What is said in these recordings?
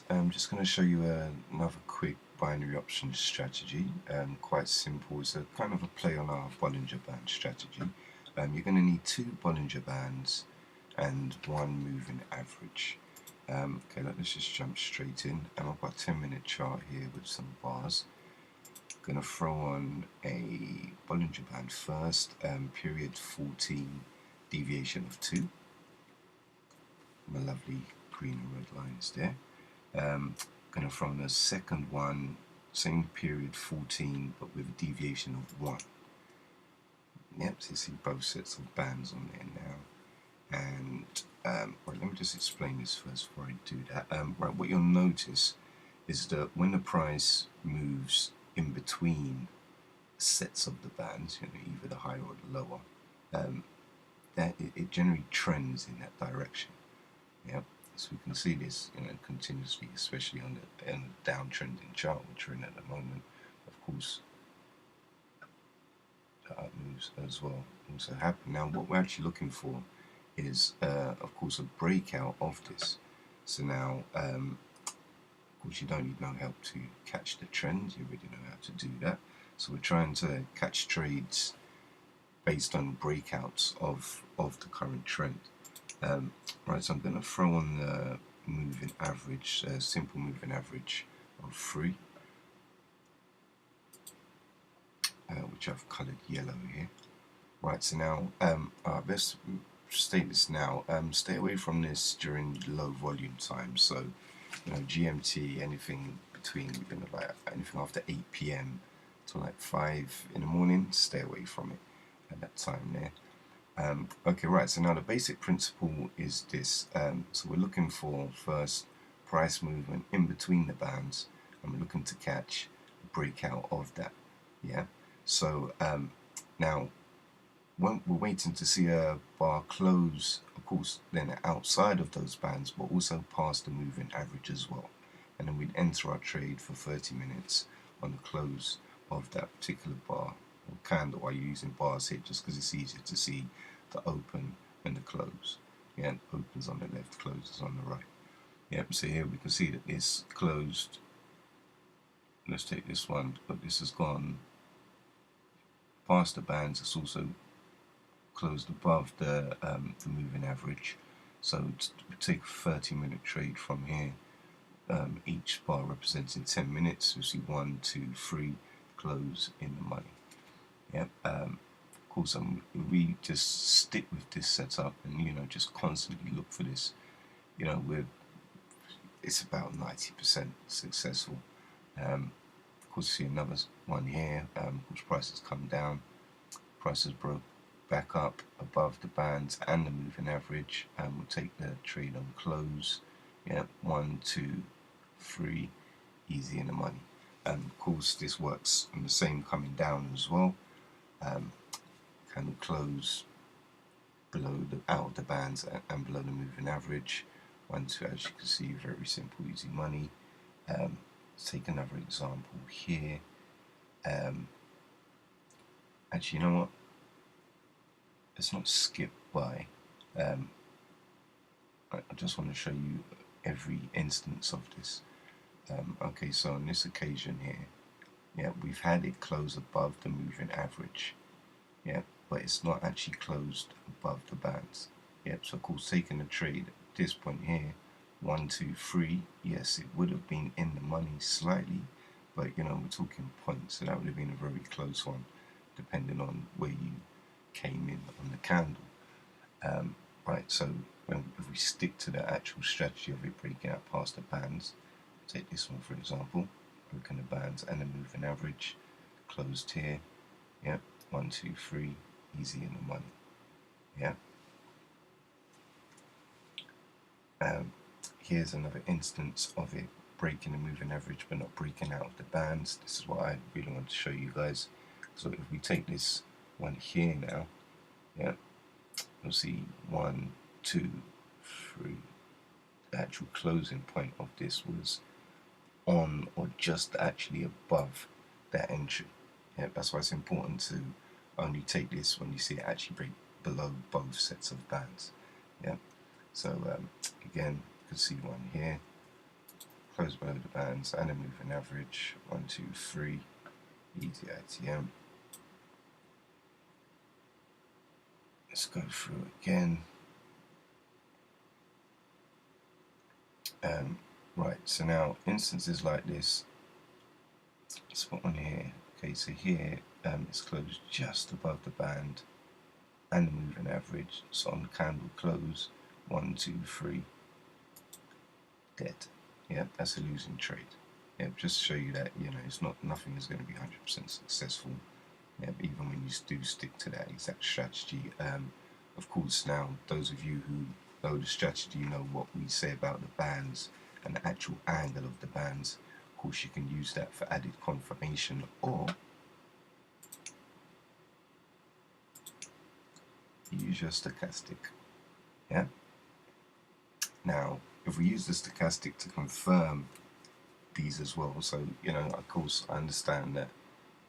I'm just going to show you another quick binary option strategy. Quite simple. It's a kind of a play on our Bollinger Band strategy. You're going to need two Bollinger Bands and one moving average. Okay, let's just jump straight in. I've got a 10-minute chart here with some bars. I'm going to throw on a Bollinger Band first, period 14, deviation of 2. My lovely green and red lines there. Going to from the second one, same period 14, but with a deviation of 1. Yep, so you see both sets of bands on there now. And right, let me just explain this first before I do that. Right, what you'll notice is that when the price moves in between sets of the bands, either the higher or the lower, that it generally trends in that direction. Yep. So we can see this, continuously, especially on the downtrending chart which we're in at the moment. Of course, the up moves as well also happen. Now, what we're actually looking for is, of course, a breakout of this. So now, of course, you don't need no help to catch the trend. You already know how to do that. So we're trying to catch trades based on breakouts of the current trend. Right, so I'm going to throw on the moving average, simple moving average of 3, which I've coloured yellow here. Right, so now, let's state this now. Stay away from this during low volume time. So, GMT, anything between, like anything after 8 p.m. to like 5 in the morning, stay away from it at that time there. Okay, right, so now the basic principle is this. So we're looking for first price movement in between the bands, and we're looking to catch a breakout of that. Yeah, so now when we're waiting to see a bar close, of course, then outside of those bands, but also past the moving average as well. And then we'd enter our trade for 30 minutes on the close of that particular bar or candle. While you're using bars here just because it's easier to see the open and the close. Yeah, opens on the left, closes on the right. Yep, so here we can see that this closed. Let's take this one, but this has gone past the bands. It's also closed above the moving average. So we take a 30-minute trade from here. Each bar representing 10 minutes. You see 1, 2, 3, close in the money. Yep. Of course, we just stick with this setup and just constantly look for this. It's about 90% successful. Of course, see another one here. Which prices come down, prices broke back up above the bands and the moving average, and we'll take the trade on close. Yeah, 1, 2, 3, easy in the money. Of course, this works on the same coming down as well. Candle close below out of the bands and below the moving average. 1, 2, as you can see, very simple, easy money. Let's take another example here. Actually, you know what? Let's not skip by. I just want to show you every instance of this. Okay, so on this occasion here, yeah, we've had it close above the moving average. Yeah, but it's not actually closed above the bands. Yep, so of course taking a trade at this point here, 1, 2, 3, yes, it would have been in the money slightly, but we're talking points, so that would have been a very close one, depending on where you came in on the candle. Right, so if we stick to the actual strategy of it breaking out past the bands, take this one for example, broken the bands and the moving average, closed here, yep, 1, 2, 3, easy in the money. Yeah. Here's another instance of it breaking the moving average but not breaking out of the bands. This is what I really want to show you guys. So if we take this one here now, yeah, you'll see 1, 2, 3. The actual closing point of this was on or just actually above that entry. Yeah, that's why it's important to only take this when you see it actually break below both sets of bands. Yeah, so again, you can see one here, close below the bands and a moving average. 1, 2, 3, easy ITM. Let's go through again. Right, so now instances like this, let's put one here. Okay, so here it's closed just above the band and the moving average. So on the candle close, 1, 2, 3, dead. Yeah, that's a losing trade. Yeah, just to show you that, you know, it's not, nothing is going to be 100% successful. Yeah, even when you do stick to that exact strategy. Of course, now those of you who know the strategy know what we say about the bands and the actual angle of the bands. Of course, you can use that for added confirmation, or use your stochastic. Yeah. Now, if we use the stochastic to confirm these as well, so you know, of course, I understand that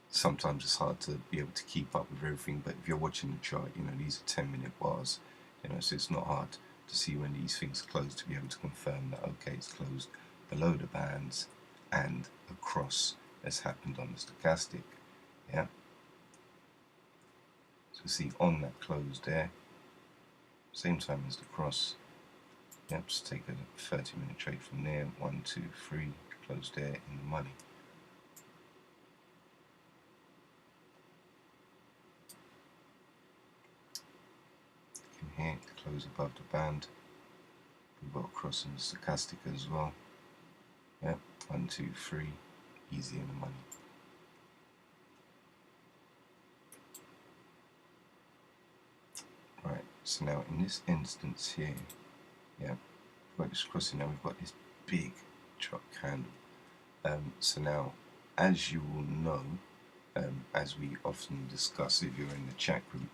sometimes it's hard to be able to keep up with everything, but if you're watching the chart, you know, these are 10-minute bars, you know, so it's not hard to see when these things close to be able to confirm that, okay, it's closed below the bands and across as happened on the stochastic. Yeah, so see on that close there, same time as the cross. Yep, just take a 30-minute trade from there. 1, 2, 3, close there in the money. Here, close above the band. We've got a cross in the stochastic as well. Yep, 1, 2, 3, easy in the money. Right, so now in this instance here, yeah, we've got this crossing, now we've got this big chop candle. So now, as you will know, as we often discuss if you're in the chat group,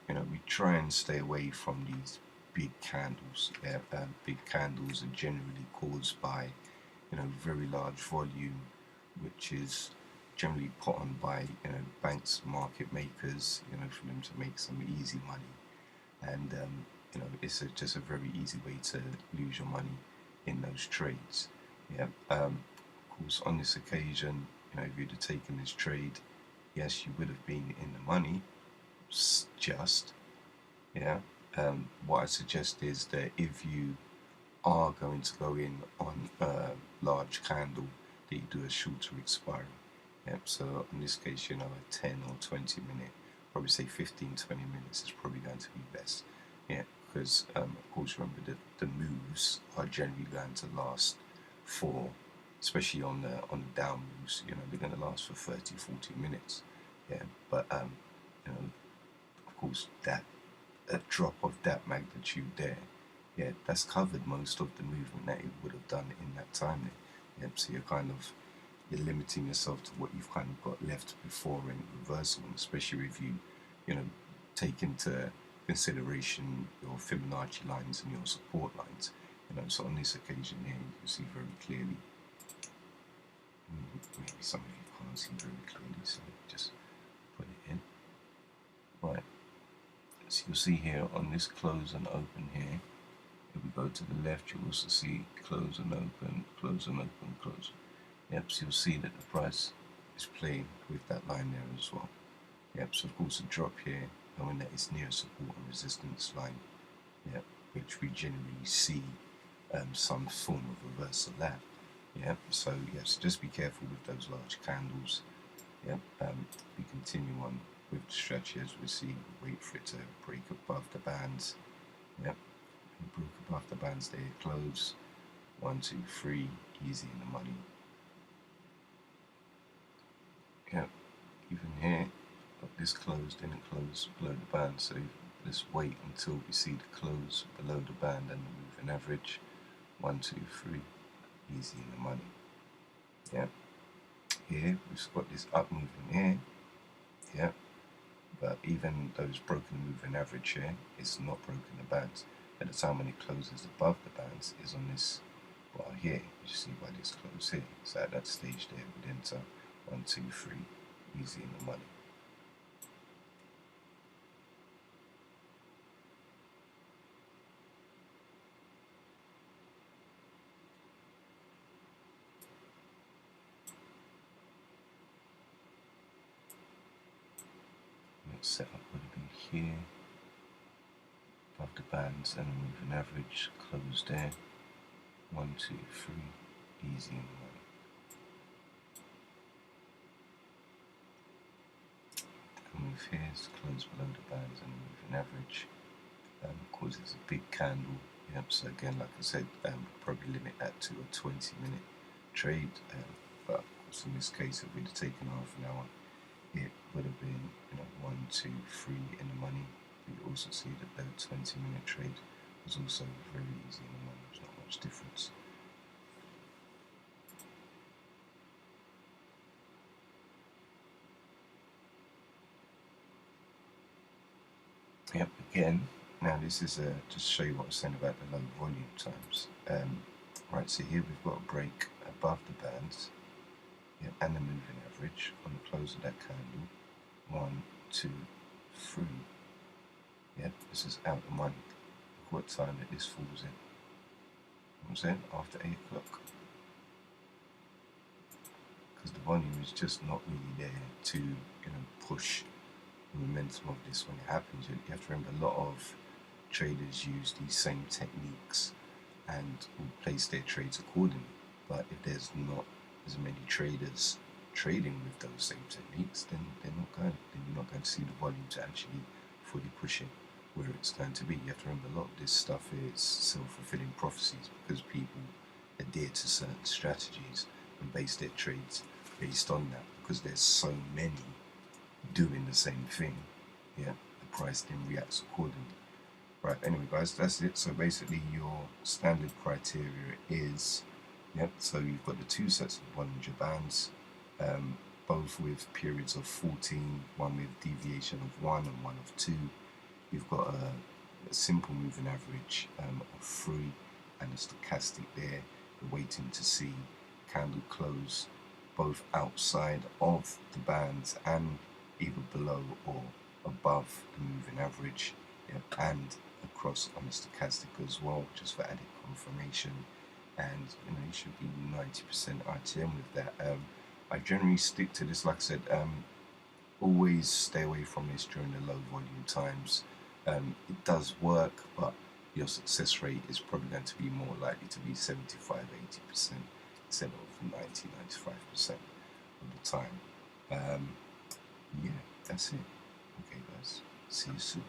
you know, we try and stay away from these big candles. Yeah, big candles are generally caused by, you know, very large volume, which is generally put on by, you know, banks, market makers, you know, for them to make some easy money. And you know, it's just a very easy way to lose your money in those trades. Yeah. Of course, on this occasion, you know, if you'd have taken this trade, yes, you would have been in the money. Just, yeah. What I suggest is that if you are going to go in on a large candle, that you do a shorter expiry. Yep. So in this case, you know, a 10 or 20 minute, probably say 15, 20 minutes is probably going to be best. Yeah, because of course, remember that the moves are generally going to last for, especially on the down moves, you know, they're going to last for 30, 40 minutes. Yeah, but you know, of course, that a drop of that magnitude there, yeah, that's covered most of the movement that it would have done in that time there. Yep, so you're limiting yourself to what you've kind of got left before in reversal, and especially if you know, take into consideration your Fibonacci lines and your support lines. You know, so on this occasion here, you can see very clearly. Maybe some of you can't see very clearly, so just put it in. Right. So you'll see here on this close and open here, if we go to the left, you'll also see close and open, close and open, close. Yep, so you'll see that the price is playing with that line there as well. Yep, so of course a drop here, knowing that it's near support and resistance line, yep, which we generally see some form of reversal at. Yep, so yes, just be careful with those large candles. Yep, we continue on with the strategy as we see, wait for it to break above the bands. Yep, broke above the bands there, close. 1, 2, 3, easy in the money. Yep, even here, got this closed, didn't close below the band, so let's wait until we see the close below the band and the moving average. 1, 2, 3, easy in the money. Yep, here we've got this up moving here. Yep, but even though it's broken the moving average here, it's not broken the bands. At the time when it closes above the bands is on this bar here. You see by this close here. So at that stage there, we'd enter 1, 2, 3, easy in the money. setup would be here, above the bands, and moving average, close there. 1, 2, 3, easy and money. Move here, is close below the bands and moving average. Causes a big candle. Yep. So again, like I said, probably limit that to a 20-minute trade. But of course, in this case, if we'd have taken half an hour, it would have been 1, 2, 3 in the money. You also see that the 20-minute trade was also very easy in the money. There's not much difference. Yep. Again. Now this is just to show you what I was saying about the low volume times. Right, so here we've got a break above the bands, yeah, and the moving average on the close of that candle. 1, 2, 3. Yeah, this is out the money. Look what time that this falls in. I'm saying after 8 o'clock. Because the volume is just not really there to push the momentum of this when it happens. You have to remember, a lot of traders use these same techniques and will place their trades accordingly. But if there's not as many traders trading with those same techniques, then you're not going to see the volume to actually fully push it where it's going to be. You have to remember, a lot of this stuff is self-fulfilling prophecies, because people adhere to certain strategies and base their trades based on that, because there's so many doing the same thing. Yeah, the price then reacts accordingly. Right, anyway guys, that's it. So basically your standard criteria is, yep, so you've got the 2 sets of Bollinger bands, both with periods of 14, one with deviation of 1 and one of 2. You've got a simple moving average of 3 and a stochastic there. You're waiting to see candle close both outside of the bands and either below or above the moving average, yep, and across on the stochastic as well, just for added confirmation. And you should be 90% RTM with that. I generally stick to this, like I said, always stay away from this during the low volume times. It does work, but your success rate is probably going to be more likely to be 75-80% instead of 90-95% of the time. Yeah, that's it. Okay guys, see you soon.